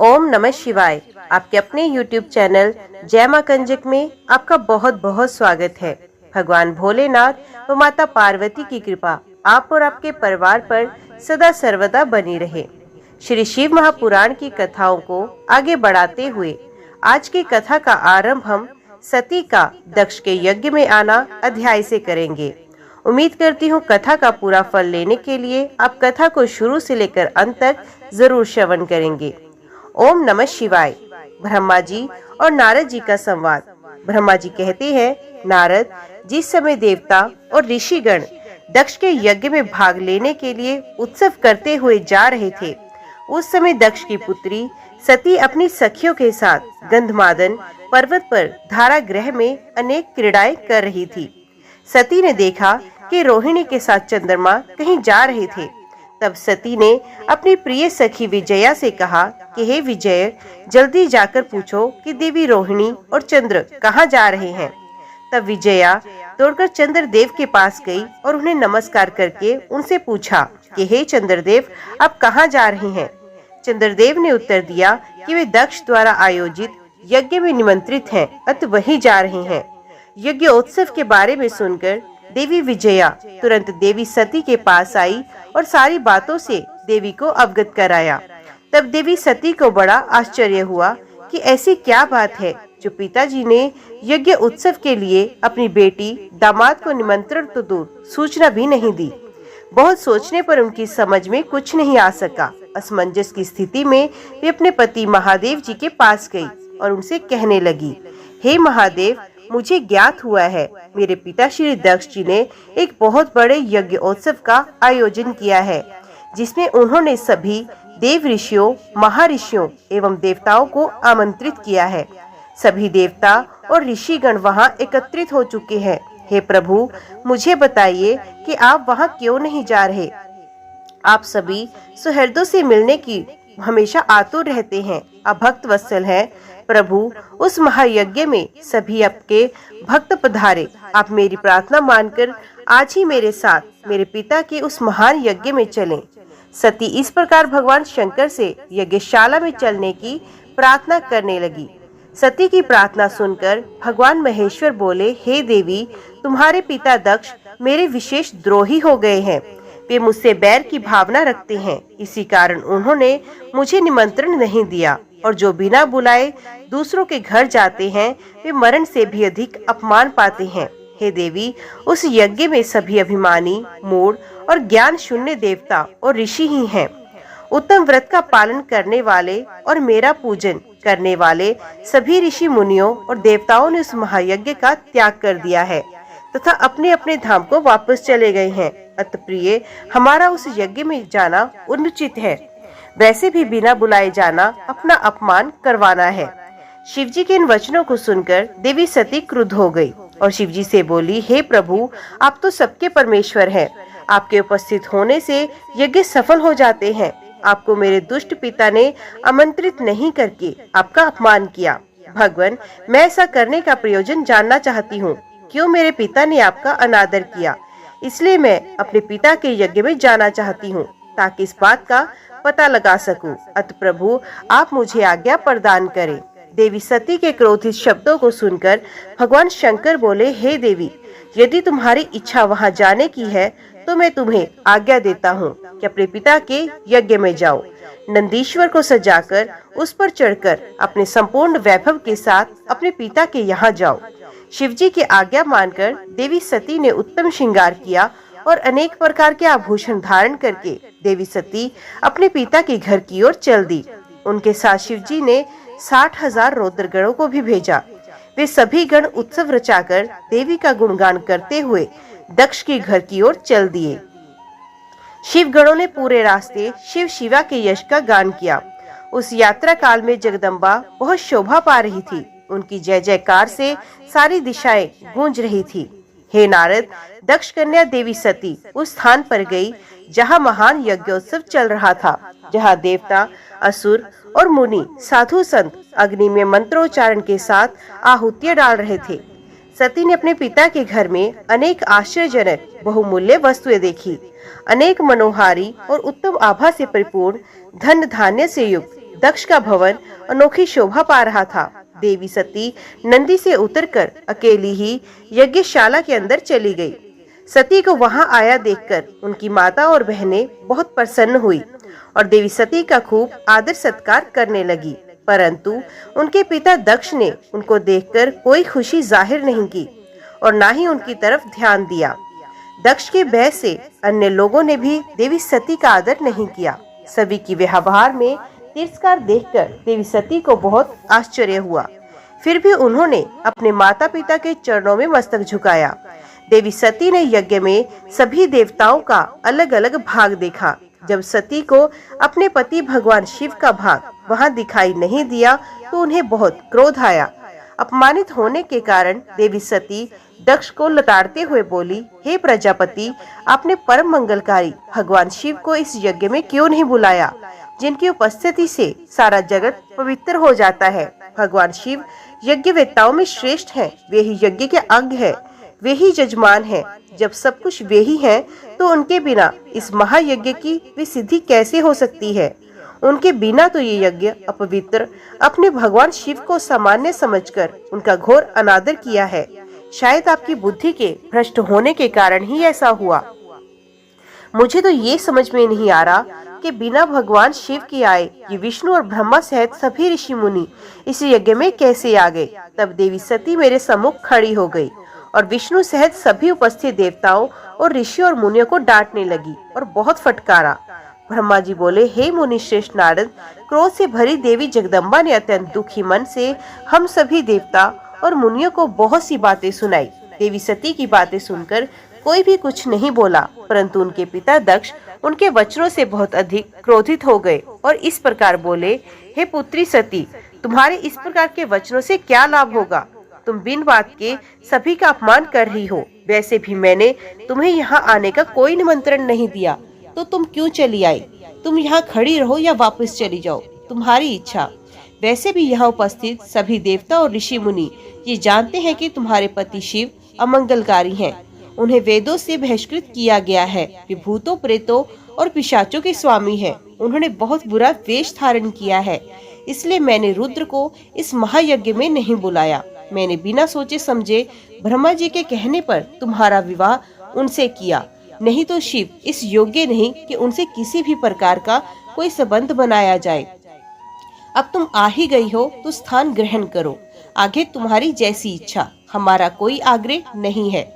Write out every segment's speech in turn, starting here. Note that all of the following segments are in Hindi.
ओम नमः शिवाय। आपके अपने YouTube चैनल जय मां कंजक में आपका बहुत बहुत स्वागत है। भगवान भोलेनाथ व माता पार्वती की कृपा आप और आपके परिवार पर सदा सर्वदा बनी रहे। श्री शिव महापुराण की कथाओं को आगे बढ़ाते हुए आज की कथा का आरंभ हम सती का दक्ष के यज्ञ में आना अध्याय से करेंगे। उम्मीद करती हूँ कथा का पूरा फल लेने के लिए आप कथा को शुरू से लेकर अंत तक जरूर श्रवण करेंगे। ओम नमः शिवाय। ब्रह्मा जी और नारद जी का संवाद। ब्रह्मा जी कहते हैं, नारद, जिस समय देवता और ऋषिगण दक्ष के यज्ञ में भाग लेने के लिए उत्सव करते हुए जा रहे थे, उस समय दक्ष की पुत्री सती अपनी सखियों के साथ गंधमादन पर्वत पर धारागृह में अनेक क्रीड़ाएं कर रही थी। सती ने देखा कि रोहिणी के साथ चंद्रमा कहीं जा रहे थे। तब सती ने अपनी प्रिय सखी विजया से कहा कि हे विजय, जल्दी जाकर पूछो कि देवी रोहिणी और चंद्र कहाँ जा रहे हैं। तब विजया दौड़कर चंद्रदेव के पास गई और उन्हें नमस्कार करके उनसे पूछा कि हे चंद्रदेव, आप कहाँ जा रहे हैं। चंद्रदेव ने उत्तर दिया कि वे दक्ष द्वारा आयोजित यज्ञ में निमंत्रित हैं, अतः वहीं जा रहे हैं। यज्ञोत्सव के बारे में सुनकर देवी विजया तुरंत देवी सती के पास आई और सारी बातों से देवी को अवगत कराया। तब देवी सती को बड़ा आश्चर्य हुआ कि ऐसी क्या बात है जो पिताजी ने यज्ञ उत्सव के लिए अपनी बेटी दामाद को निमंत्रण तो दूर सूचना भी नहीं दी। बहुत सोचने पर उनकी समझ में कुछ नहीं आ सका। असमंजस की स्थिति में वे अपने पति महादेव जी के पास गई और उनसे कहने लगी, हे महादेव, मुझे ज्ञात हुआ है मेरे पिता श्री दक्ष जी ने एक बहुत बड़े यज्ञ उत्सव का आयोजन किया है, जिसमें उन्होंने सभी देव ऋषियों, महर्षियों एवं देवताओं को आमंत्रित किया है। सभी देवता और ऋषिगण वहां एकत्रित हो चुके हैं। हे प्रभु, मुझे बताइए कि आप वहां क्यों नहीं जा रहे। आप सभी सुहृदों से मिलने की हमेशा आतुर रहते हैं, आप भक्त वत्सल हैं। प्रभु, उस महायज्ञ में सभी आपके भक्त पधारे। आप मेरी प्रार्थना मानकर आज ही मेरे साथ मेरे पिता के उस महान यज्ञ में चलें। सती इस प्रकार भगवान शंकर से यज्ञशाला में चलने की प्रार्थना करने लगी। सती की प्रार्थना सुनकर भगवान महेश्वर बोले, हे देवी, तुम्हारे पिता दक्ष मेरे विशेष द्रोही हो गए हैं। वे मुझसे बैर की भावना रखते हैं, इसी कारण उन्होंने मुझे निमंत्रण नहीं दिया और जो बिना बुलाए दूसरों के घर जाते हैं वे मरण से भी अधिक अपमान पाते हैं। हे देवी, उस यज्ञ में सभी अभिमानी, मूढ़ और ज्ञान शून्य देवता और ऋषि ही हैं। उत्तम व्रत का पालन करने वाले और मेरा पूजन करने वाले सभी ऋषि मुनियों और देवताओं ने उस महायज्ञ का त्याग कर दिया है तथा अपने अपने धाम को वापस चले गए हैं। अतः प्रिय, हमारा उस यज्ञ में जाना अनुचित है। वैसे भी बिना बुलाए जाना अपना अपमान करवाना है। शिवजी के इन वचनों को सुनकर देवी सती क्रुद्ध हो गई और शिवजी से बोली, हे प्रभु, आप तो सबके परमेश्वर हैं। आपके उपस्थित होने से यज्ञ सफल हो जाते हैं। आपको मेरे दुष्ट पिता ने आमंत्रित नहीं करके आपका अपमान किया। भगवान, मैं ऐसा करने का प्रयोजन जानना चाहती हूँ। क्यों मेरे पिता ने आपका अनादर किया? इसलिए मैं अपने पिता के यज्ञ में जाना चाहती हूँ ताकि इस बात का पता लगा सकूं। अतः प्रभु, आप मुझे आज्ञा प्रदान करें। देवी सती के क्रोधित शब्दों को सुनकर भगवान शंकर बोले, हे देवी, यदि तुम्हारी इच्छा वहां जाने की है तो मैं तुम्हें आज्ञा देता हूँ कि अपने पिता के यज्ञ में जाओ। नंदीश्वर को सजाकर उस पर चढ़कर अपने संपूर्ण वैभव के साथ अपने पिता के यहाँ जाओ। शिवजी की आज्ञा मानकर देवी सती ने उत्तम श्रृंगार किया और अनेक प्रकार के आभूषण धारण करके देवी सती अपने पिता के घर की ओर चल दी। उनके साथ शिवजी ने 60,000 रौद्रगणों को भी भेजा। वे सभी गण उत्सव रचाकर देवी का गुणगान करते हुए दक्ष के घर की ओर चल दिए। शिव गणों ने पूरे रास्ते शिव शिवा के यश का गान किया। उस यात्रा काल में जगदम्बा बहुत शोभा पा रही थी। उनकी जय जयकार से सारी दिशाएं गूंज रही थी। हे नारद, दक्ष कन्या देवी सती उस स्थान पर गई जहां महान यज्ञोत्सव चल रहा था, जहां देवता, असुर और मुनि, साधु संत अग्नि में मंत्रोच्चारण के साथ आहुतियां डाल रहे थे। सती ने अपने पिता के घर में अनेक आश्चर्यजनक बहुमूल्य वस्तुएं देखी। अनेक मनोहारी और उत्तम आभा से परिपूर्ण, धन धान्य से युक्त दक्ष का भवन अनोखी शोभा पा रहा था। देवी सती नंदी से उतरकर अकेली ही यज्ञशाला के अंदर चली गई। सती को वहां आया देखकर उनकी माता और बहनें बहुत प्रसन्न हुई और देवी सती का खूब आदर सत्कार करने लगी, परंतु उनके पिता दक्ष ने उनको देखकर कोई खुशी जाहिर नहीं की और ना ही उनकी तरफ ध्यान दिया। दक्ष के भय से अन्य लोगों ने भी देवी सती का आदर नहीं किया। सभी की व्यवहार में तिरस्कार देखकर देवी सती को बहुत आश्चर्य हुआ। फिर भी उन्होंने अपने माता पिता के चरणों में मस्तक झुकाया। देवी सती ने यज्ञ में सभी देवताओं का अलग अलग भाग देखा। जब सती को अपने पति भगवान शिव का भाग वहां दिखाई नहीं दिया तो उन्हें बहुत क्रोध आया। अपमानित होने के कारण देवी सती दक्ष को लताड़ते हुए बोली, हे प्रजापति, आपने परम मंगलकारी भगवान शिव को इस यज्ञ में क्यों नहीं बुलाया, जिनकी उपस्थिति से सारा जगत पवित्र हो जाता है। भगवान शिव यज्ञवेत्ताओं में श्रेष्ठ हैं, वे ही यज्ञ के अंग हैं, वे ही यजमान हैं। जब सब कुछ वे ही हैं, तो उनके बिना इस महायज्ञ की भी सिद्धि कैसे हो सकती है। उनके बिना तो ये यज्ञ अपवित्र। अपने भगवान शिव को सामान्य समझकर उनका घोर अनादर किया है। शायद आपकी बुद्धि के भ्रष्ट होने के कारण ही ऐसा हुआ। मुझे तो ये समझ में नहीं आ रहा कि बिना भगवान शिव के आए ये विष्णु और ब्रह्मा सहित सभी ऋषि मुनि इस यज्ञ में कैसे आ गए। तब देवी सती मेरे सम्मुख खड़ी हो गई और विष्णु सहित सभी उपस्थित देवताओं और ऋषि और मुनियों को डांटने लगी और बहुत फटकारा। ब्रह्मा जी बोले, हे मुनि श्रेष्ठ नारद, क्रोध से भरी देवी जगदम्बा ने अत्यंत दुखी मन से हम सभी देवता और मुनियों को बहुत सी बातें सुनाई। देवी सती की बातें सुनकर कोई भी कुछ नहीं बोला, परंतु उनके पिता दक्ष उनके वचनों से बहुत अधिक क्रोधित हो गए और इस प्रकार बोले, हे पुत्री सती, तुम्हारे इस प्रकार के वचनों से क्या लाभ होगा। तुम बिन बात के सभी का अपमान कर रही हो। वैसे भी मैंने तुम्हें यहाँ आने का कोई निमंत्रण नहीं दिया, तो तुम क्यों चली आई। तुम यहाँ खड़ी रहो या वापस चली जाओ, तुम्हारी इच्छा। वैसे भी यहाँ उपस्थित सभी देवता और ऋषि मुनि ये जानते हैं कि तुम्हारे पति शिव अमंगलकारी हैं। उन्हें वेदों से बहिष्कृत किया गया है। वे भूतों, प्रेतों और पिशाचों के स्वामी हैं। उन्होंने बहुत बुरा वेश धारण किया है, इसलिए मैंने रुद्र को इस महायज्ञ में नहीं बुलाया। मैंने बिना सोचे समझे ब्रह्मा जी के कहने पर तुम्हारा विवाह उनसे किया, नहीं तो शिव इस योग्य नहीं कि उनसे किसी भी प्रकार का कोई संबंध बनाया जाए। अब तुम आ ही गई हो तो स्थान ग्रहण करो, आगे तुम्हारी जैसी इच्छा, हमारा कोई आग्रह नहीं है।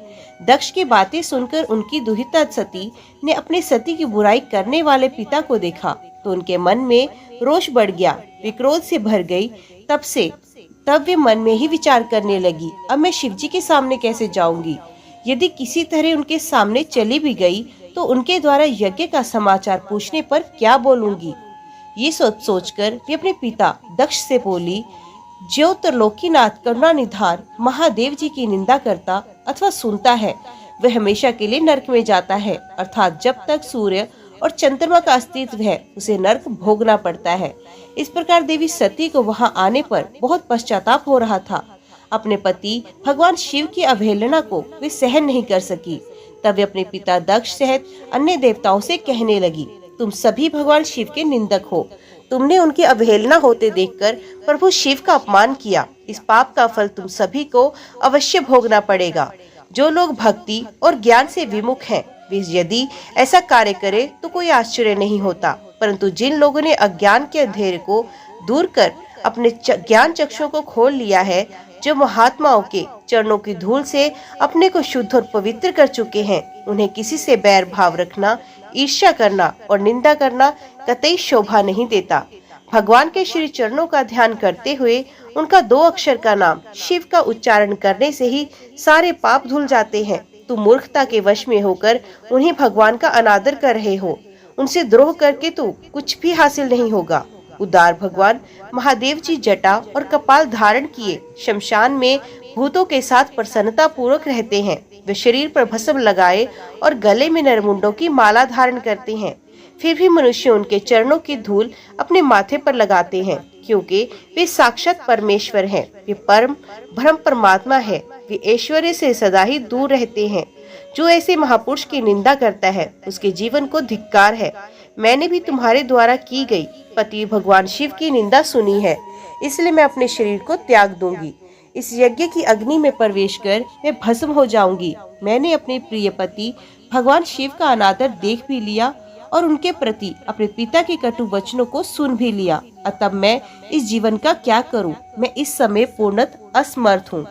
दक्ष की बातें सुनकर उनकी दुहिता सती ने अपने सती की बुराई करने वाले पिता को देखा तो उनके मन में रोष बढ़ गया। वे क्रोध से भर गई। तब वे मन में ही विचार करने लगी, अब मैं शिवजी के सामने कैसे जाऊंगी। यदि किसी तरह उनके सामने चली भी गई तो उनके द्वारा यज्ञ का समाचार पूछने पर क्या बोलूंगी। ये सोचकर वे अपने पिता दक्ष से बोली, जो त्रिलोकीनाथ करुणा निधान महादेव जी की निंदा करता अथवा सुनता है वह हमेशा के लिए नरक में जाता है, अर्थात जब तक सूर्य और चंद्रमा का अस्तित्व है उसे नरक भोगना पड़ता है। इस प्रकार देवी सती को वहां आने पर बहुत पश्चाताप हो रहा था। अपने पति भगवान शिव की अवहेलना को वे सहन नहीं कर सकी। तब वे अपने पिता दक्ष सहित अन्य देवताओं से कहने लगी, तुम सभी भगवान शिव के निंदक हो। तुमने उनकी अवहेलना होते देखकर प्रभु शिव का अपमान किया। इस पाप का फल तुम सभी को अवश्य भोगना पड़ेगा। जो लोग भक्ति और ज्ञान से विमुख हैं, वे यदि ऐसा कार्य करे तो कोई आश्चर्य नहीं होता, परंतु जिन लोगों ने अज्ञान के अंधेरे को दूर कर अपने ज्ञान चक्षुओं को खोल लिया है, जो महात्माओं के चरणों की धूल से अपने को शुद्ध और पवित्र कर चुके हैं, उन्हें किसी से बैर भाव रखना, ईर्ष्या करना और निंदा करना कतई शोभा नहीं देता। भगवान के श्री चरणों का ध्यान करते हुए उनका 2 अक्षर का नाम शिव का उच्चारण करने से ही सारे पाप धुल जाते हैं। तुम मूर्खता के वश में होकर उन्हें भगवान का अनादर कर रहे हो। उनसे द्रोह करके तो कुछ भी हासिल नहीं होगा। उदार भगवान महादेव जी जटा और कपाल धारण किए शमशान में भूतों के साथ प्रसन्नता पूर्वक रहते हैं। वे शरीर पर भस्म लगाए और गले में नरमुंडों की माला धारण करते हैं। फिर भी मनुष्य उनके चरणों की धूल अपने माथे पर लगाते हैं, क्योंकि वे साक्षात परमेश्वर हैं। वे परम ब्रह्म परमात्मा है। वे ऐश्वर्य से सदा ही दूर रहते हैं। जो ऐसे महापुरुष की निंदा करता है उसके जीवन को धिक्कार है। मैंने भी तुम्हारे द्वारा की गई पति भगवान शिव की निंदा सुनी है, इसलिए मैं अपने शरीर को त्याग दूंगी। इस यज्ञ की अग्नि में प्रवेश कर मैं भस्म हो जाऊंगी। मैंने अपने प्रिय पति भगवान शिव का अनादर देख भी लिया और उनके प्रति अपने पिता के कटु वचनों को सुन भी लिया। अतः मैं इस जीवन का क्या करूं? मैं इस समय पूर्णतः असमर्थ हूं।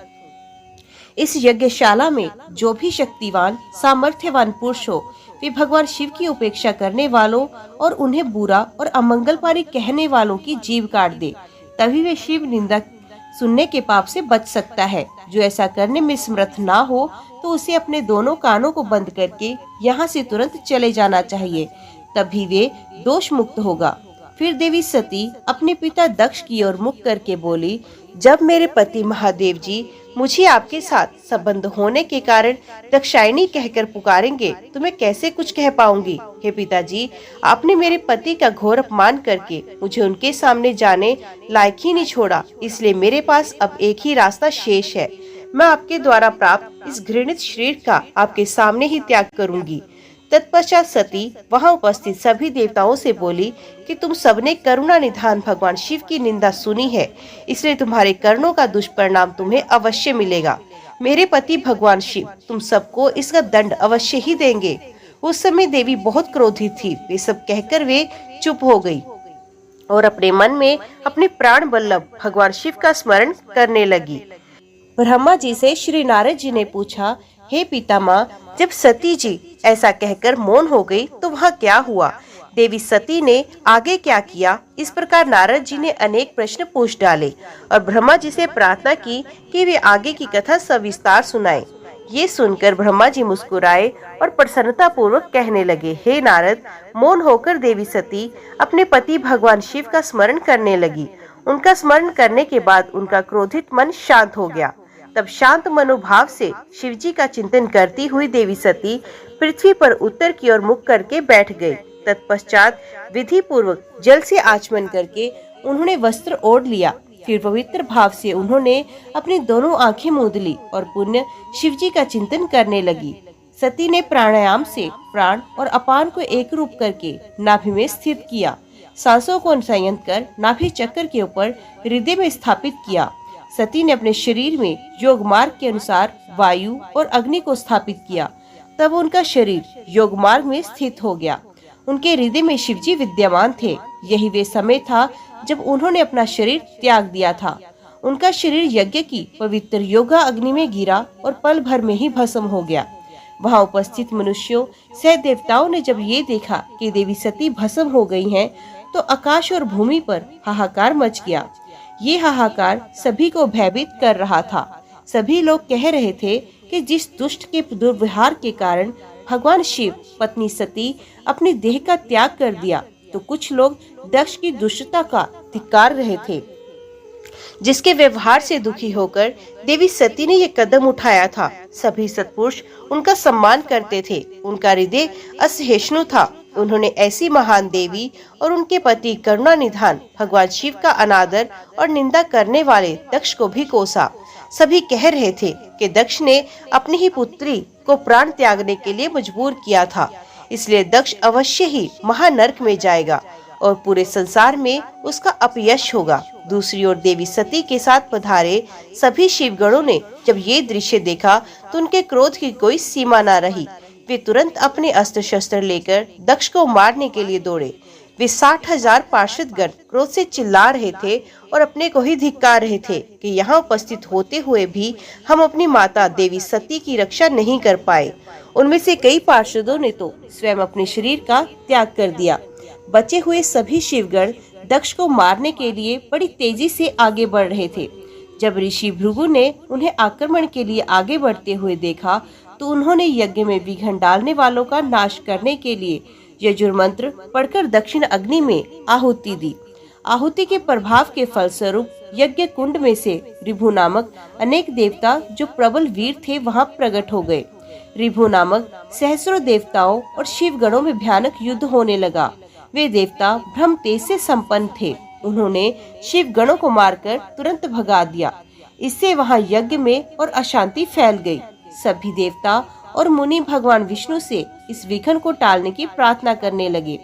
इस यज्ञशाला में जो भी शक्तिवान सामर्थ्यवान पुरुष हो, वे भगवान शिव की उपेक्षा करने वालों और उन्हें बुरा और अमंगलकारी कहने वालों की जीभ काट दे, तभी वे शिव निंदा सुनने के पाप से बच सकता है। जो ऐसा करने में समर्थ ना हो तो उसे अपने दोनों कानों को बंद करके यहाँ से तुरंत चले जाना चाहिए, तभी वे दोष मुक्त होगा। फिर देवी सती अपने पिता दक्ष की ओर मुख करके बोली, जब मेरे पति महादेव जी मुझे आपके साथ संबंध होने के कारण दक्षायणी कहकर पुकारेंगे तो मैं कैसे कुछ कह पाऊंगी। हे पिताजी, आपने मेरे पति का घोर अपमान करके मुझे उनके सामने जाने लायक ही नहीं छोड़ा, इसलिए मेरे पास अब एक ही रास्ता शेष है। मैं आपके द्वारा प्राप्त इस घृणित शरीर का आपके सामने ही त्याग करूंगी। तत्पश्चात सती वहां उपस्थित सभी देवताओं से बोली कि तुम सबने करुणा निधान भगवान शिव की निंदा सुनी है, इसलिए तुम्हारे कर्णों का दुष्परिणाम तुम्हें अवश्य मिलेगा। मेरे पति भगवान शिव तुम सबको इसका दंड अवश्य ही देंगे। उस समय देवी बहुत क्रोधित थी। वे सब कहकर वे चुप हो गई और अपने मन में अपने प्राण वल्लभ भगवान शिव का स्मरण करने लगी। ब्रह्मा जी से श्री नारद जी ने पूछा, हे पितामह, जब सती जी ऐसा कहकर मौन हो गई तो वहाँ क्या हुआ? देवी सती ने आगे क्या किया? इस प्रकार नारद जी ने अनेक प्रश्न पूछ डाले और ब्रह्मा जी से प्रार्थना की कि वे आगे की कथा सविस्तार सुनाएं। ये सुनकर ब्रह्मा जी मुस्कुराए और प्रसन्नता पूर्वक कहने लगे, हे नारद, मौन होकर देवी सती अपने पति भगवान शिव का स्मरण करने लगी। उनका स्मरण करने के बाद उनका क्रोधित मन शांत हो गया। तब शांत मनोभाव से शिव जी का चिंतन करती हुई देवी सती पृथ्वी पर उत्तर की ओर मुख करके बैठ गई। तत्पश्चात विधि पूर्वक जल से आचमन करके उन्होंने वस्त्र ओढ़ लिया। फिर पवित्र भाव से उन्होंने अपनी दोनों आंखें मूंद ली और पुण्य शिव जी का चिंतन करने लगी। सती ने प्राणायाम से प्राण और अपान को एक रूप करके नाभि में स्थित किया। सांसों को संयंत कर नाभि चक्र के ऊपर हृदय में स्थापित किया। सती ने अपने शरीर में योग मार्ग के अनुसार वायु और अग्नि को स्थापित किया। तब उनका शरीर योग मार्ग में स्थित हो गया। उनके हृदय में शिवजी विद्यमान थे। यही वे समय था जब उन्होंने अपना शरीर त्याग दिया था। उनका शरीर यज्ञ की पवित्र योगा अग्नि में गिरा और पल भर में ही भस्म हो गया। वहां उपस्थित मनुष्यों सह देवताओं ने जब ये देखा कि देवी सती भस्म हो गई हैं, तो आकाश और भूमि पर हाहाकार मच गया। ये हाहाकार सभी को भयभीत कर रहा था। सभी लोग कह रहे थे कि जिस दुष्ट के दुर्व्यवहार के कारण भगवान शिव पत्नी सती अपनी देह का त्याग कर दिया, तो कुछ लोग दक्ष की दुष्टता का धिक्कार रहे थे, जिसके व्यवहार से दुखी होकर देवी सती ने ये कदम उठाया था। सभी सत्पुरुष उनका सम्मान करते थे। उनका हृदय असहिष्णु था। उन्होंने ऐसी महान देवी और उनके पति करुणा निधान भगवान शिव का अनादर और निंदा करने वाले दक्ष को भी कोसा। सभी कह रहे थे कि दक्ष ने अपनी ही पुत्री को प्राण त्यागने के लिए मजबूर किया था, इसलिए दक्ष अवश्य ही महानरक में जाएगा और पूरे संसार में उसका अपयश होगा। दूसरी ओर देवी सती के साथ पधारे सभी शिवगणों ने जब ये दृश्य देखा तो उनके क्रोध की कोई सीमा न रही। वे तुरंत अपने अस्त्र शस्त्र लेकर दक्ष को मारने के लिए दौड़े। वे 60,000 पार्षदगण क्रोध से चिल्ला रहे थे और अपने को ही धिक्कार रहे थे कि यहाँ उपस्थित होते हुए भी हम अपनी माता देवी सती की रक्षा नहीं कर पाए। उनमें से कई पार्षदों ने तो स्वयं अपने शरीर का त्याग कर दिया। बचे हुए सभी शिवगण दक्ष को मारने के लिए बड़ी तेजी से आगे बढ़ रहे थे। जब ऋषि भृगु ने उन्हें आक्रमण के लिए आगे बढ़ते हुए देखा तो उन्होंने यज्ञ में विघ्न डालने वालों का नाश करने के लिए यजुर्मंत्र पढ़कर दक्षिण अग्नि में आहुति दी। आहुति के प्रभाव के फलस्वरूप यज्ञ कुंड में से ऋभु नामक अनेक देवता जो प्रबल वीर थे वहां प्रकट हो गए। ऋभु नामक सहस्रों देवताओं और शिवगणों में भयानक युद्ध होने लगा। वे देवता ब्रह्म तेज से संपन्न थे। उन्होंने शिवगणों को मारकर तुरंत भगा दिया। इससे वहां यज्ञ में और अशांति फैल गई। सभी देवता और मुनि भगवान विष्णु से इस विघ्न को टालने की प्रार्थना करने लगे।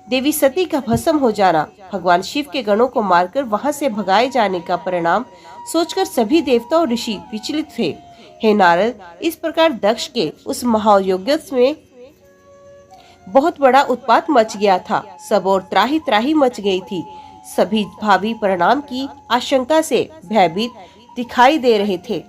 देवी सती का भस्म हो जाना, भगवान शिव के गणों को मारकर वहां से भगाए जाने का परिणाम सोचकर सभी देवता और ऋषि विचलित थे। हे नारद, इस प्रकार दक्ष के उस महायज्ञ में बहुत बड़ा उत्पात मच गया था। सब और त्राही त्राही मच गई थी। सभी भावी परिणाम की आशंका से भयभीत दिखाई दे रहे थे।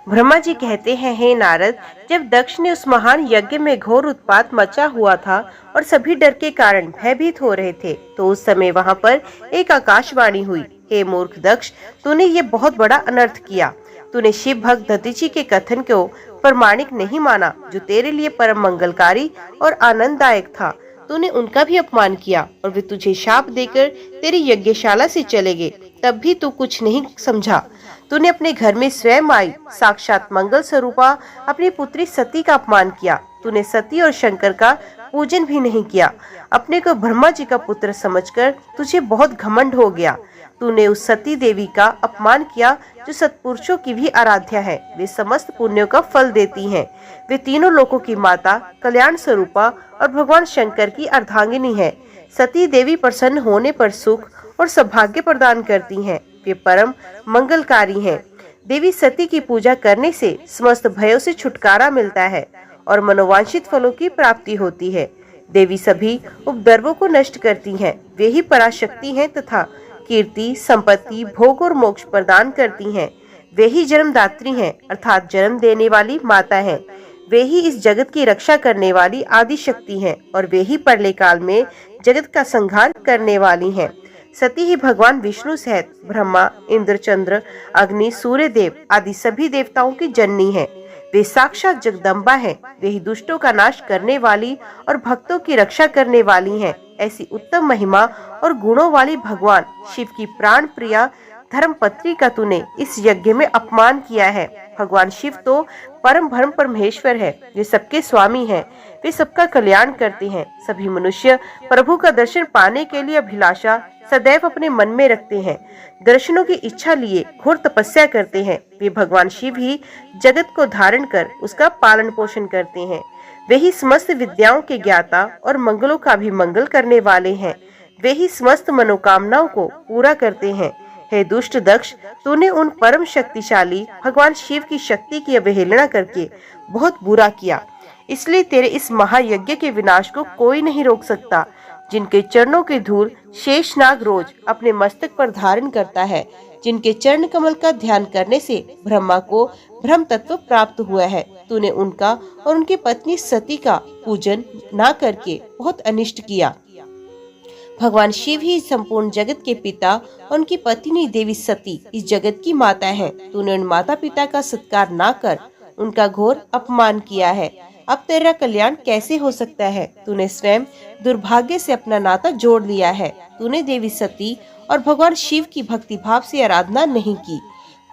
ब्रह्मा जी कहते हैं, हे नारद, जब दक्ष ने उस महान यज्ञ में घोर उत्पात मचा हुआ था और सभी डर के कारण भयभीत हो रहे थे, तो उस समय वहाँ पर एक आकाशवाणी हुई। हे मूर्ख दक्ष, तूने ये बहुत बड़ा अनर्थ किया। तूने शिव भक्त दधीचि के कथन को प्रमाणिक नहीं माना, जो तेरे लिए परम मंगलकारी और आनंददायक था। तूने उनका भी अपमान किया और वे तुझे शाप देकर तेरी यज्ञशाला से चले गए। तब भी तू कुछ नहीं समझा। तूने अपने घर में स्वयं आई साक्षात मंगल स्वरूपा अपनी पुत्री सती का अपमान किया। तूने सती और शंकर का पूजन भी नहीं किया। अपने को ब्रह्मा जी का पुत्र समझकर तुझे बहुत घमंड हो गया। तूने उस सती देवी का अपमान किया जो सत्पुरुषों की भी आराध्या है। वे समस्त पुण्यों का फल देती हैं। वे तीनों लोकों की माता, कल्याण स्वरूपा और भगवान शंकर की अर्धांगिनी है। सती देवी प्रसन्न होने पर सुख और सौभाग्य प्रदान करती हैं। वे परम मंगलकारी हैं। देवी सती की पूजा करने से समस्त भयों से छुटकारा मिलता है और मनोवांछित फलों की प्राप्ति होती है। देवी सभी उपद्रवों को नष्ट करती हैं। वे ही पराशक्ति हैं तथा कीर्ति, संपत्ति, भोग और मोक्ष प्रदान करती हैं। वे ही जन्मदात्री हैं, अर्थात जन्म देने वाली माता हैं। वे ही इस जगत की रक्षा करने वाली आदि शक्ति हैं और वे ही प्रलय काल में जगत का संहार करने वाली हैं। सती ही भगवान विष्णु सहित ब्रह्मा, इंद्र, चंद्र, अग्नि, सूर्य देव आदि सभी देवताओं की जननी है। वे साक्षात जगदम्बा है। वे ही दुष्टों का नाश करने वाली और भक्तों की रक्षा करने वाली हैं। ऐसी उत्तम महिमा और गुणों वाली भगवान शिव की प्राण प्रिया धर्मपत्नी का तूने इस यज्ञ में अपमान किया है। भगवान शिव तो परम भ्रम परमेश्वर है। वे सबके स्वामी हैं। वे सबका कल्याण करते हैं। सभी मनुष्य प्रभु का दर्शन पाने के लिए अभिलाषा सदैव अपने मन में रखते हैं। दर्शनों की इच्छा लिए घोर तपस्या करते हैं। वे भगवान शिव ही जगत को धारण कर उसका पालन पोषण करते हैं। वे ही समस्त विद्याओं के ज्ञाता और मंगलों का भी मंगल करने वाले हैं। वे ही समस्त मनोकामनाओं को पूरा करते हैं। हे दुष्ट दक्ष, तूने उन परम शक्तिशाली भगवान शिव की शक्ति की अवहेलना करके बहुत बुरा किया। इसलिए तेरे इस महायज्ञ के विनाश को कोई नहीं रोक सकता। जिनके चरणों की धूल शेषनाग रोज अपने मस्तक पर धारण करता है, जिनके चरण कमल का ध्यान करने से ब्रह्मा को ब्रह्म तत्व प्राप्त हुआ है, तूने उनका और उनकी पत्नी सती का पूजन ना करके बहुत अनिष्ट किया। भगवान शिव ही संपूर्ण जगत के पिता और उनकी पत्नी देवी सती इस जगत की माता है। तूने उन माता पिता का सत्कार ना कर उनका घोर अपमान किया है। अब तेरा कल्याण कैसे हो सकता है? तूने स्वयं दुर्भाग्य से अपना नाता जोड़ लिया है। तूने देवी सती और भगवान शिव की भक्ति भाव से आराधना नहीं की।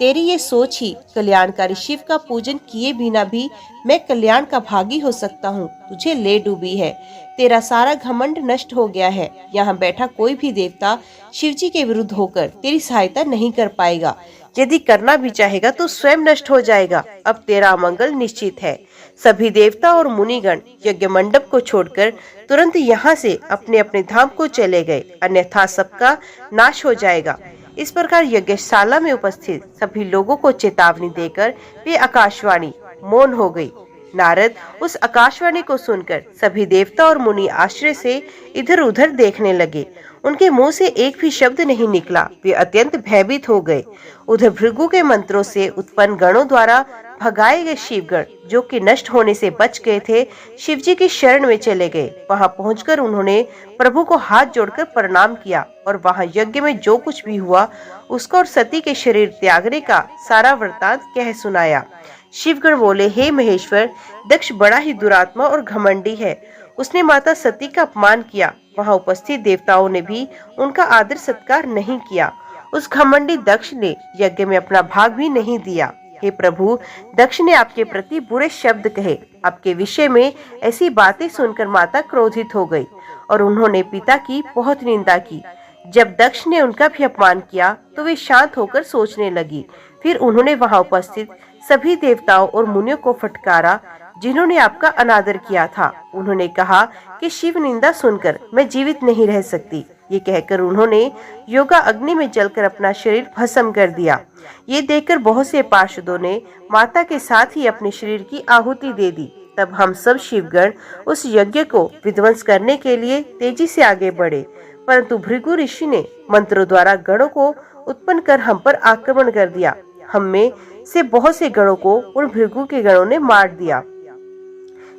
तेरी ये सोच ही कल्याणकारी शिव का पूजन किए बिना भी मैं कल्याण का भागी हो सकता हूँ, तुझे ले डूबी है। तेरा सारा घमंड नष्ट हो गया है। यहाँ बैठा कोई भी देवता शिव जी के विरुद्ध होकर तेरी सहायता नहीं कर पाएगा। यदि करना भी चाहेगा तो स्वयं नष्ट हो जाएगा। अब तेरा अमंगल निश्चित है। सभी देवता और मुनिगण यज्ञ मंडप को छोड़कर तुरंत यहाँ से अपने अपने धाम को चले गए, अन्यथा सबका नाश हो जाएगा। इस प्रकार यज्ञशाला में उपस्थित सभी लोगों को चेतावनी देकर वे आकाशवाणी मौन हो गई। नारद उस आकाशवाणी को सुनकर सभी देवता और मुनि आश्चर्य से इधर उधर देखने लगे। उनके मुंह से एक भी शब्द नहीं निकला। वे अत्यंत भयभीत हो गए। उधर भृगु के मंत्रों से उत्पन्न गणों द्वारा भगाए गए शिवगण, जो कि नष्ट होने से बच गए थे, शिव जी की शरण में चले गए। वहां पहुंचकर उन्होंने प्रभु को हाथ जोड़कर प्रणाम किया और वहां यज्ञ में जो कुछ भी हुआ उसको और सती के शरीर त्यागने का सारा वृत्तांत कह सुनाया। शिवगण बोले, हे महेश्वर, दक्ष बड़ा ही दुरात्मा और घमंडी है। उसने माता सती का अपमान किया। वहां उपस्थित देवताओं ने भी उनका आदर सत्कार नहीं किया। उस घमंडी दक्ष ने यज्ञ में अपना भाग भी नहीं दिया। हे प्रभु, दक्ष ने आपके प्रति बुरे शब्द कहे। आपके विषय में ऐसी बातें सुनकर माता क्रोधित हो गई और उन्होंने पिता की बहुत निंदा की। जब दक्ष ने उनका भी अपमान किया तो वे शांत होकर सोचने लगी। फिर उन्होंने वहां उपस्थित सभी देवताओं और मुनियों को फटकारा, जिन्होंने आपका अनादर किया था। उन्होंने कहा कि शिव निंदा सुनकर मैं जीवित नहीं रह सकती। ये कहकर उन्होंने योगा अग्नि में जलकर अपना शरीर भस्म कर दिया। ये देखकर बहुत से पार्षदों ने माता के साथ ही अपने शरीर की आहुति दे दी। तब हम सब शिवगण उस यज्ञ को विध्वंस करने के लिए तेजी से आगे बढ़े, परंतु भृगु ऋषि ने मंत्रों द्वारा गणों को उत्पन्न कर हम पर आक्रमण कर दिया। हम में से बहुत से गणों को उन भृगु के गणों ने मार दिया।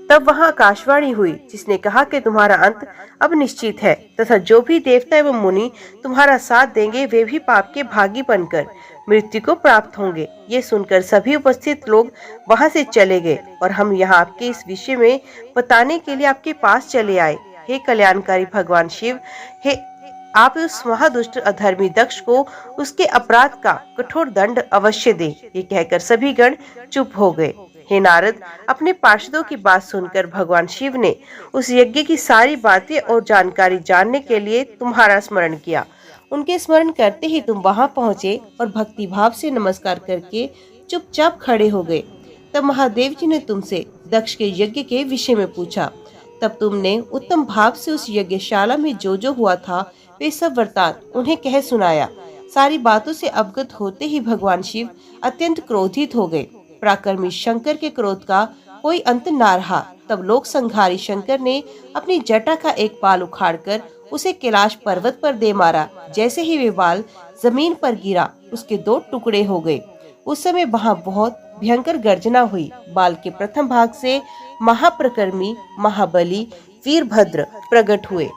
तब वहां आकाशवाणी हुई, जिसने कहा कि तुम्हारा अंत अब निश्चित है तथा जो भी देवता एवं मुनि तुम्हारा साथ देंगे वे भी पाप के भागी बनकर मृत्यु को प्राप्त होंगे। ये सुनकर सभी उपस्थित लोग वहां से चले गए और हम यहाँ आपके इस विषय में बताने के लिए आपके पास चले आए। हे कल्याणकारी भगवान शिव, हे आप उस महादुष्ट अधर्मी दक्ष को उसके अपराध का कठोर दंड अवश्य दें। ये कहकर सभी गण चुप हो गए। हे नारद, अपने पार्षदों की बात सुनकर भगवान शिव ने उस यज्ञ की सारी बातें और जानकारी जानने के लिए तुम्हारा स्मरण किया। उनके स्मरण करते ही तुम वहां पहुँचे और भक्ति भाव से नमस्कार करके चुपचाप खड़े हो गए। तब महादेव जी ने तुमसे दक्ष के यज्ञ के विषय में पूछा। तब तुमने उत्तम भाव से उस यज्ञशाला में जो हुआ था वे सब वृत्तांत उन्हें कह सुनाया। सारी बातों से अवगत होते ही भगवान शिव अत्यंत क्रोधित हो गए। पराक्रमी शंकर के क्रोध का कोई अंत ना रहा। तब लोक संहारी शंकर ने अपनी जटा का एक बाल उखाड़कर उसे कैलाश पर्वत पर दे मारा। जैसे ही वे बाल जमीन पर गिरा, उसके 2 टुकड़े हो गए। उस समय वहाँ बहुत भयंकर गर्जना हुई। बाल के प्रथम भाग से महाप्रकर्मी महाबली वीरभद्र प्रकट हुए,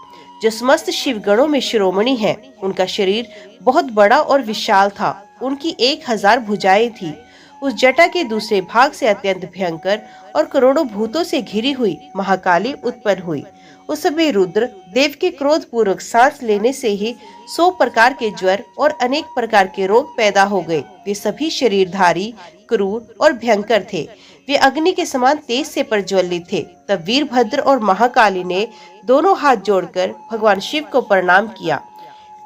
जो समस्त शिवगणों में शिरोमणि हैं। उनका शरीर बहुत बड़ा और विशाल था। उनकी 1000 भुजाएं थी। उस जटा के दूसरे भाग से अत्यंत भयंकर और करोड़ों भूतों से घिरी हुई महाकाली उत्पन्न हुई। उस समय रुद्र देव के क्रोध पूर्वक सांस लेने से ही 100 प्रकार के ज्वर और अनेक प्रकार के रोग पैदा हो गए। वे सभी शरीरधारी, क्रूर और भयंकर थे। वे अग्नि के समान तेज से प्रज्वलित थे। तब वीरभद्र और महाकाली ने दोनों हाथ जोड़कर भगवान शिव को प्रणाम किया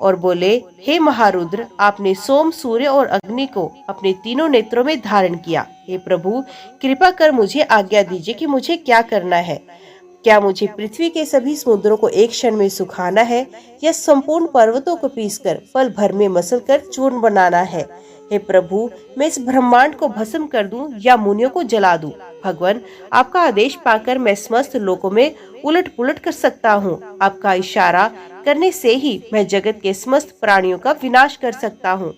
और बोले, हे महारुद्र, आपने सोम, सूर्य और अग्नि को अपने तीनों नेत्रों में धारण किया। हे प्रभु, कृपा कर मुझे आज्ञा दीजिए कि मुझे क्या करना है। क्या मुझे पृथ्वी के सभी समुद्रों को एक क्षण में सुखाना है या संपूर्ण पर्वतों को पीसकर पल भर में मसलकर चूर्ण बनाना है? हे प्रभु, मैं इस ब्रह्मांड को भस्म कर दूं या मुनियों को जला दूं? भगवान, आपका आदेश पाकर मैं समस्त लोकों में उलट पुलट कर सकता हूँ। आपका इशारा करने से ही मैं जगत के समस्त प्राणियों का विनाश कर सकता हूँ।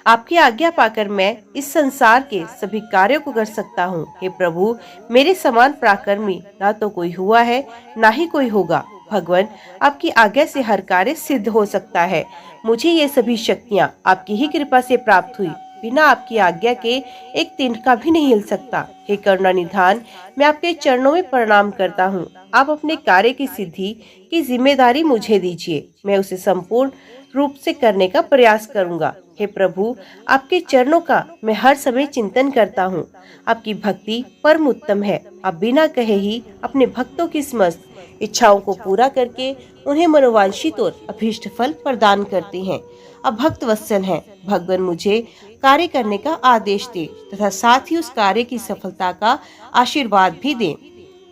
आपकी आज्ञा पाकर मैं इस संसार के सभी कार्यों को कर सकता हूँ। हे प्रभु, मेरे समान पराक्रमी ना तो कोई हुआ है ना ही कोई होगा। भगवान, आपकी आज्ञा से हर कार्य सिद्ध हो सकता है। मुझे ये सभी शक्तियाँ आपकी ही कृपा से प्राप्त हुई। बिना आपकी आज्ञा के एक तिनका भी नहीं हिल सकता। हे करुणा निधान, मैं आपके चरणों में प्रणाम करता हूँ। आप अपने कार्य की सिद्धि की जिम्मेदारी मुझे दीजिए। मैं उसे संपूर्ण रूप से करने का प्रयास करूंगा। हे प्रभु, आपके चरणों का मैं हर समय चिंतन करता हूँ। आपकी भक्ति परम उत्तम है। आप बिना कहे ही अपने भक्तों की समस्त इच्छाओं को पूरा करके उन्हें मनोवांछित और अभीष्ट फल प्रदान करते हैं। अब भक्त वत्सल हैं। भगवान, मुझे कार्य करने का आदेश दे तथा साथ ही उस कार्य की सफलता का आशीर्वाद भी दे।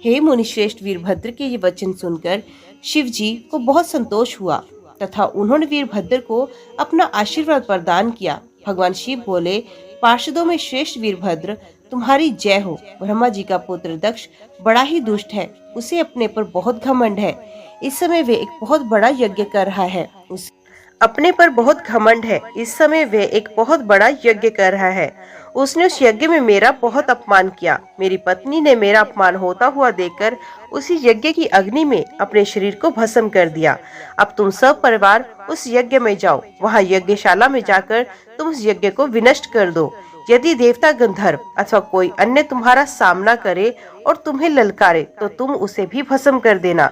हे मुनिश्रेष्ठ वीरभद्र के ये वचन सुनकर शिव जी को बहुत संतोष हुआ तथा उन्होंने वीरभद्र को अपना आशीर्वाद प्रदान किया। भगवान शिव बोले, पार्षदों में श्रेष्ठ वीरभद्र, तुम्हारी जय हो। ब्रह्मा जी का पुत्र दक्ष बड़ा ही दुष्ट है। उसे अपने पर बहुत घमंड है। इस समय वे एक बहुत बड़ा यज्ञ कर रहा है। अपने पर बहुत घमंड है। इस समय वे एक बहुत बड़ा यज्ञ कर रहा है। उसने उस यज्ञ में मेरा बहुत अपमान किया। मेरी पत्नी ने मेरा अपमान होता हुआ देखकर उसी यज्ञ की अग्नि में अपने शरीर को भस्म कर दिया। अब तुम सब परिवार उस यज्ञ में जाओ। वहाँ यज्ञशाला में जाकर तुम उस यज्ञ को विनष्ट कर दो। यदि देवता गंधर्व अथवा कोई अन्य तुम्हारा सामना करे और तुम्हें ललकारे तो तुम उसे भी भस्म कर देना।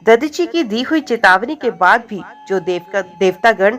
दधीची की दी हुई चेतावनी के बाद भी जो देवतागण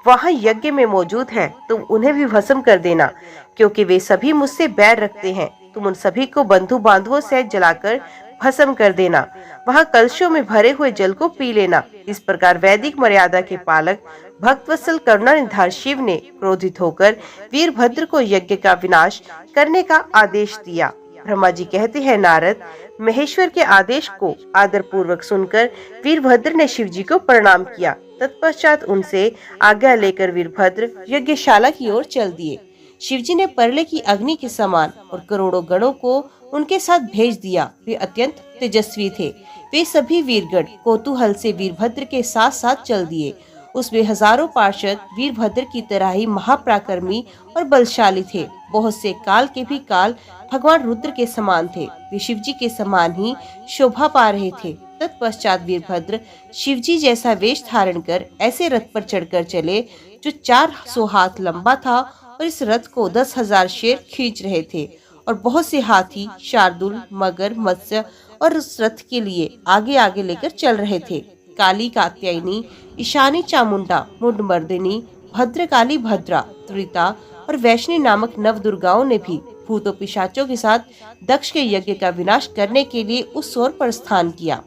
वहाँ यज्ञ में मौजूद हैं, तुम उन्हें भी भस्म कर देना, क्योंकि वे सभी मुझसे बैर रखते हैं। तुम उन सभी को बंधु बांधवों से जलाकर भस्म कर देना। वहाँ कलशों में भरे हुए जल को पी लेना। इस प्रकार वैदिक मर्यादा के पालक भक्तवत्सल करुणा निधान शिव ने क्रोधित होकर वीरभद्र को यज्ञ का विनाश करने का आदेश दिया। ब्रह्मा जी कहते हैं, नारद, महेश्वर के आदेश को आदर पूर्वक सुनकर वीरभद्र ने शिव जी को प्रणाम किया। तत्पश्चात उनसे आज्ञा लेकर वीरभद्र यज्ञशाला की ओर चल दिए। शिव जी ने परले की अग्नि के समान और करोड़ों गणों को उनके साथ भेज दिया। वे अत्यंत तेजस्वी थे। वे सभी वीरगण कौतूहल से वीरभद्र के साथ साथ चल दिए। उसमें हजारों पार्षद वीरभद्र की तरह ही महापराक्रमी और बलशाली थे। बहुत से काल के भी काल भगवान रुद्र के समान थे। वे शिव जी के समान ही शोभा पा रहे थे। तत्पश्चात वीरभद्र शिव जी जैसा वेश धारण कर ऐसे रथ पर चढ़कर चले जो 400 हाथ लंबा था, और इस रथ को 10,000 शेर खींच रहे थे, और बहुत से हाथी, शार्दूल, मगर, मत्स्य और उस रथ के लिए आगे आगे लेकर चल रहे थे। काली कात्यायनी, ईशानी चामुंडा, मुंडमर्दिनी, भद्रकाली भद्रा, त्रिता और वैष्णवी नामक नव दुर्गाओं ने भी भूतों पिशाचों के साथ दक्ष के यज्ञ का विनाश करने के लिए उस ओर प्रस्थान किया।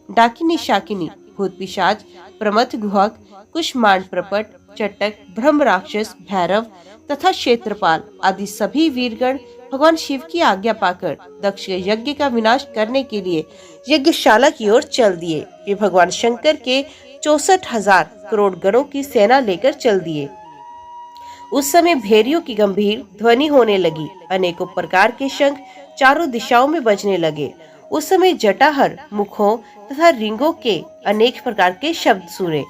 डाकिनी, शाकिनी, भूत पिशाच, प्रमथ गुहक, कुष्मांड, प्रपट, चटक, ब्रह्म राक्षस, भैरव तथा क्षेत्रपाल आदि सभी वीरगण भगवान शिव की आज्ञा पाकर दक्ष के यज्ञ का विनाश करने के लिए यज्ञशाला की ओर चल दिए। वे भगवान शंकर के 64,000 करोड़ गणों की सेना लेकर चल दिए। उस समय भेरियों की गंभीर ध्वनि होने लगी। अनेकों प्रकार के शंख चारों दिशाओं में बजने लगे। उस समय जटाहर, मुखों तथा रिंगों के अनेक प्रकार के शब्द सुने।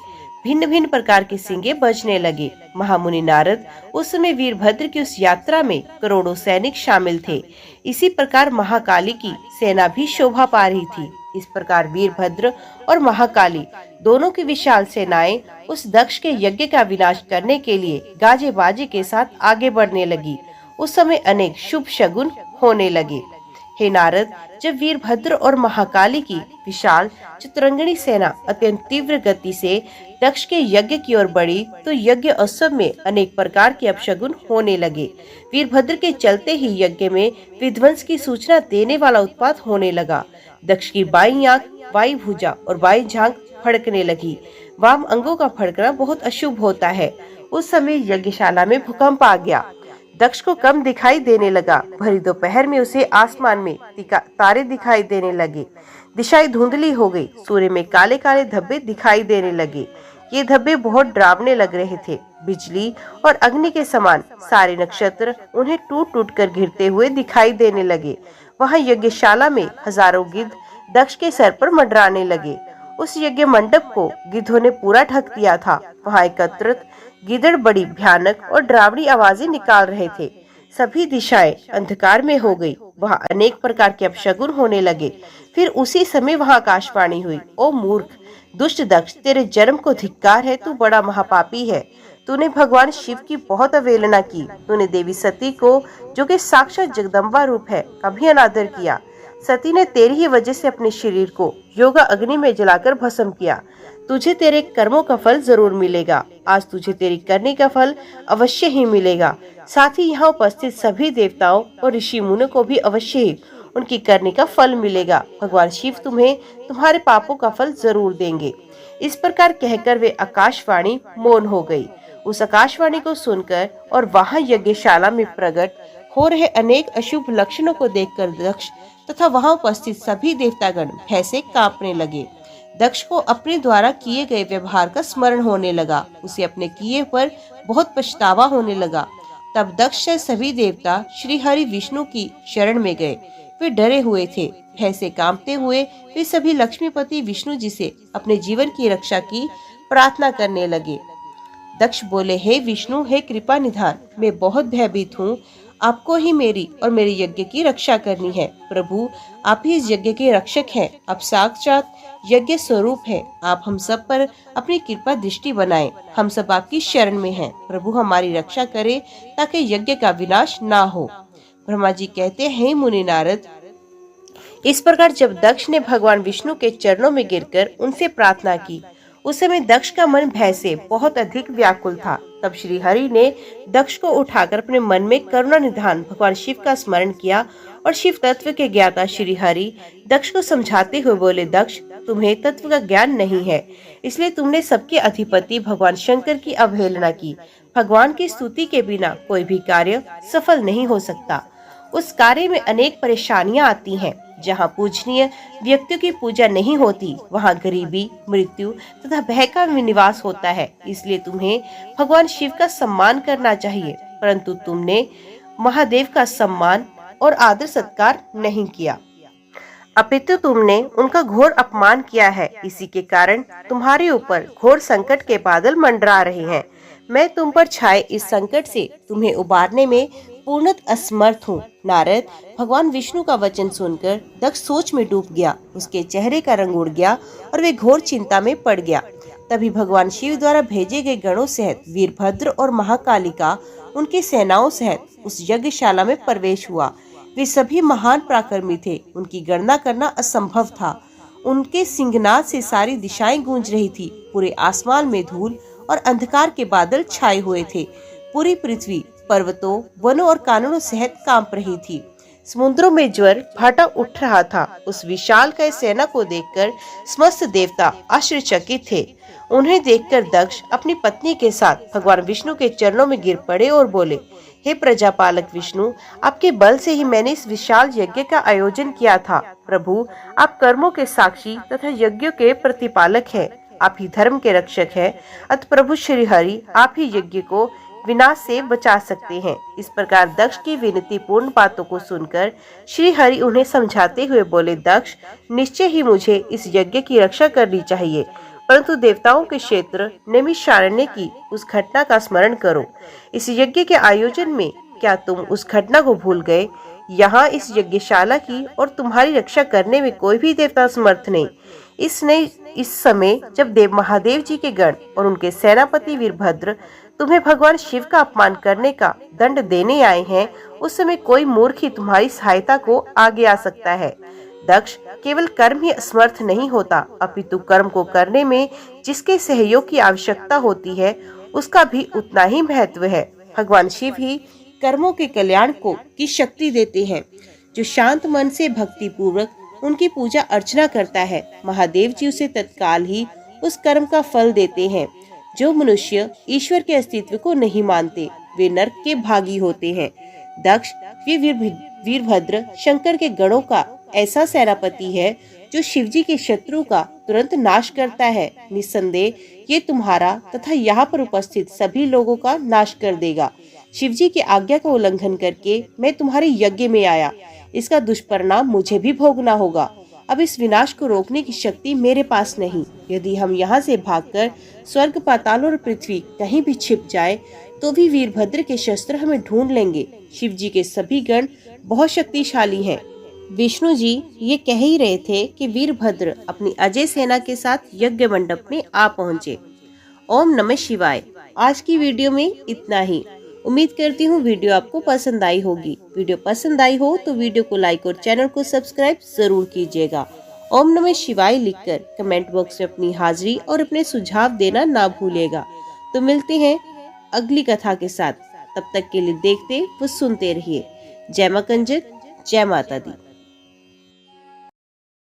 भिन्न भिन्न प्रकार के सिंगे बजने लगे। महामुनि नारद उस समय वीरभद्र की उस यात्रा में करोड़ों सैनिक शामिल थे। इसी प्रकार महाकाली की सेना भी शोभा पा रही थी। इस प्रकार वीरभद्र और महाकाली दोनों की विशाल सेनाएं उस दक्ष के यज्ञ का विनाश करने के लिए गाजे बाजे के साथ आगे बढ़ने लगी। उस समय अनेक शुभ शगुन होने लगे। हे नारद, जब वीरभद्र और महाकाली की विशाल चतुरंगिणी सेना अत्यंत तीव्र गति से दक्ष के यज्ञ की ओर बढ़ी तो यज्ञ उत्सव में अनेक प्रकार के अपशगुन होने लगे। वीरभद्र के चलते ही यज्ञ में विध्वंस की सूचना देने वाला उत्पात होने लगा। दक्ष की बाईं आंख, बाईं भुजा और बाईं जांघ फड़कने लगी। वाम अंगों का फड़कना बहुत अशुभ होता है। उस समय यज्ञशाला में भूकंप आ गया। दक्ष को कम दिखाई देने लगा। भरी दोपहर में उसे आसमान में तारे दिखाई देने लगे। दिशाएं धुंधली हो गई। सूर्य में काले काले धब्बे दिखाई देने लगे। ये धब्बे बहुत डरावने लग रहे थे। बिजली और अग्नि के समान सारे नक्षत्र उन्हें टूट टूट कर गिरते हुए दिखाई देने लगे। वहाँ यज्ञशाला में हजारों गिद्ध दक्ष के सर पर मंडराने लगे। उस यज्ञ मंडप को गिद्धों ने पूरा ढक दिया था। वहाँ एकत्रित गिद्धड़ बड़ी भयानक और डरावनी आवाजें निकाल रहे थे। सभी दिशाएं अंधकार में हो गई। वहाँ अनेक प्रकार के अपशगुन होने लगे। फिर उसी समय वहाँ आकाशवाणी हुई, ओ मूर्ख, दुष्ट दक्ष, तेरे जन्म को धिक्कार है। तू बड़ा महापापी है। तूने भगवान शिव की बहुत अवहेलना की। तूने देवी सती को, जो कि साक्षात जगदम्बा रूप है, कभी अनादर किया। सती ने तेरी ही वजह से अपने शरीर को योगा अग्नि में जलाकर भस्म किया। तुझे तेरे कर्मों का फल जरूर मिलेगा। आज तुझे तेरी करने का फल अवश्य ही मिलेगा। साथ ही यहाँ उपस्थित सभी देवताओं और ऋषि मुनियों को भी अवश्य ही उनकी करने का फल मिलेगा। भगवान शिव तुम्हें तुम्हारे पापों का फल जरूर देंगे। इस प्रकार कहकर वे आकाशवाणी मौन हो गई। उस आकाशवाणी को सुनकर और वहाँ यज्ञशाला में प्रकट हो रहे अनेक अशुभ लक्षणों को देखकर दक्ष तथा वहाँ उपस्थित सभी देवतागण भय से कांपने लगे। दक्ष को अपने द्वारा किए गए व्यवहार का स्मरण होने लगा। उसे अपने किए पर बहुत पछतावा होने लगा। तब दक्ष से सभी देवता श्री हरि विष्णु की शरण में गए। वे डरे हुए थे। भय से कांपते हुए वे सभी लक्ष्मीपति विष्णु जी से अपने जीवन की रक्षा की प्रार्थना करने लगे। दक्ष बोले, हे विष्णु, हे कृपा निधान, मैं बहुत भयभीत हूँ। आपको ही मेरी और मेरे यज्ञ की रक्षा करनी है। प्रभु, आप ही इस यज्ञ के रक्षक हैं। आप साक्षात यज्ञ स्वरूप है। आप हम सब पर अपनी कृपा दृष्टि बनाएं। हम सब आपकी शरण में हैं। प्रभु, हमारी रक्षा करें ताकि यज्ञ का विनाश ना हो। ब्रह्मा जी कहते हैं, मुनि नारद, इस प्रकार जब दक्ष ने भगवान विष्णु के चरणों में गिरकर उनसे प्रार्थना की, उस समय दक्ष का मन भय से बहुत अधिक व्याकुल था। तब श्री हरि ने दक्ष को उठाकर अपने मन में करुणा निधान भगवान शिव का स्मरण किया और शिव तत्व के ज्ञाता श्री हरि दक्ष को समझाते हुए बोले, दक्ष, तुम्हें तत्व का ज्ञान नहीं है, इसलिए तुमने सबके अधिपति भगवान शंकर की अवहेलना की। भगवान की स्तुति के बिना कोई भी कार्य सफल नहीं हो सकता। उस कार्य में अनेक परेशानियां आती हैं। जहाँ पूजनीय व्यक्तियों की पूजा नहीं होती, वहाँ गरीबी, मृत्यु तथा भय का निवास होता है। इसलिए तुम्हें भगवान शिव का सम्मान करना चाहिए, परंतु तुमने महादेव का सम्मान और आदर सत्कार नहीं किया, अपितु तुमने उनका घोर अपमान किया है। इसी के कारण तुम्हारे ऊपर घोर संकट के बादल मंडरा रहे हैं। मैं तुम पर छाए इस संकट से तुम्हें उबारने में पूर्णतः असमर्थ हूँ। नारद, भगवान विष्णु का वचन सुनकर दक्ष सोच में डूब गया। उसके चेहरे का रंग उड़ गया और वे घोर चिंता में पड़ गया। तभी भगवान शिव द्वारा भेजे गए गणों सहित वीरभद्र और महाकालिका उनकी सेनाओं सहित उस यज्ञशाला में प्रवेश हुआ। वे सभी महान पराक्रमी थे, उनकी गणना करना असंभव था। उनके सिंहनाद से सारी दिशाएं गूंज रही थी। पूरे आसमान में धूल और अंधकार के बादल छाए हुए थे। पूरी पृथ्वी पर्वतों, वनों और कानूनों सहित कांप रही थी। समुद्रों में ज्वर भाटा उठ रहा था। उस विशालकाय सेना को देखकर समस्त देवता आश्चर्यचकित थे। उन्हें देखकर दक्ष अपनी पत्नी के साथ भगवान विष्णु के चरणों में गिर पड़े और बोले, हे प्रजापालक विष्णु, आपके बल से ही मैंने इस विशाल यज्ञ का आयोजन किया था। प्रभु, आप कर्मों के साक्षी तथा यज्ञों के प्रतिपालक हैं। आप ही धर्म के रक्षक हैं। अतः प्रभु श्री हरि, आप ही यज्ञ को विनाश से बचा सकते हैं। इस प्रकार दक्ष की विनती पूर्ण बातों को सुनकर श्री हरि उन्हें समझाते हुए बोले, दक्ष, निश्चय ही मुझे इस यज्ञ की रक्षा करनी चाहिए, परंतु देवताओं के क्षेत्र नैमिषारण्य की उस घटना का स्मरण करो। इस यज्ञ के आयोजन में क्या तुम उस घटना को भूल गए? यहाँ इस यज्ञशाला की और तुम्हारी रक्षा करने में कोई भी देवता समर्थ नहीं। इस समय जब देव महादेव जी के गण और उनके सेनापति वीरभद्र तुम्हें भगवान शिव का अपमान करने का दंड देने आए हैं, उस समय कोई मूर्ख ही तुम्हारी सहायता को आगे आ सकता है। दक्ष, केवल कर्म ही असमर्थ नहीं होता, अपितु कर्म को करने में जिसके सहयोग की आवश्यकता होती है, उसका भी उतना ही महत्व है। भगवान शिव ही कर्मों के कल्याण को की शक्ति देते हैं। जो शांत मन से भक्ति पूर्वक उनकी पूजा अर्चना करता है, महादेव जी उसे तत्काल ही उस कर्म का फल देते हैं। जो मनुष्य ईश्वर के अस्तित्व को नहीं मानते, वे नरक के भागी होते हैं। दक्ष, वीरभद्र शंकर के गणों का ऐसा सेनापति है जो शिवजी के शत्रु का तुरंत नाश करता है। निस्संदेह ये तुम्हारा तथा यहाँ पर उपस्थित सभी लोगों का नाश कर देगा। शिवजी की आज्ञा का उल्लंघन करके मैं तुम्हारे यज्ञ में आया, इसका दुष्परिणाम मुझे भी भोगना होगा। अब इस विनाश को रोकने की शक्ति मेरे पास नहीं। यदि हम यहाँ से भागकर स्वर्ग, पाताल और पृथ्वी कहीं भी छिप जाए, तो भी वीरभद्र के शस्त्र हमें ढूंढ लेंगे। शिवजी के सभी गण बहुत शक्तिशाली हैं। विष्णु जी ये कह ही रहे थे कि वीरभद्र अपनी अजय सेना के साथ यज्ञ मंडप में आ पहुँचे। ओम नमः शिवाय। आज की वीडियो में इतना ही। उम्मीद करती हूँ वीडियो आपको पसंद आई होगी। वीडियो पसंद आई हो तो वीडियो को लाइक और चैनल को सब्सक्राइब जरूर कीजिएगा। ओम नमः शिवाय लिखकर कमेंट बॉक्स में अपनी हाजिरी और अपने सुझाव देना ना भूलिएगा। तो मिलते हैं अगली कथा के साथ। तब तक के लिए देखते व सुनते रहिए। जय मां कंजक, जय माता दी।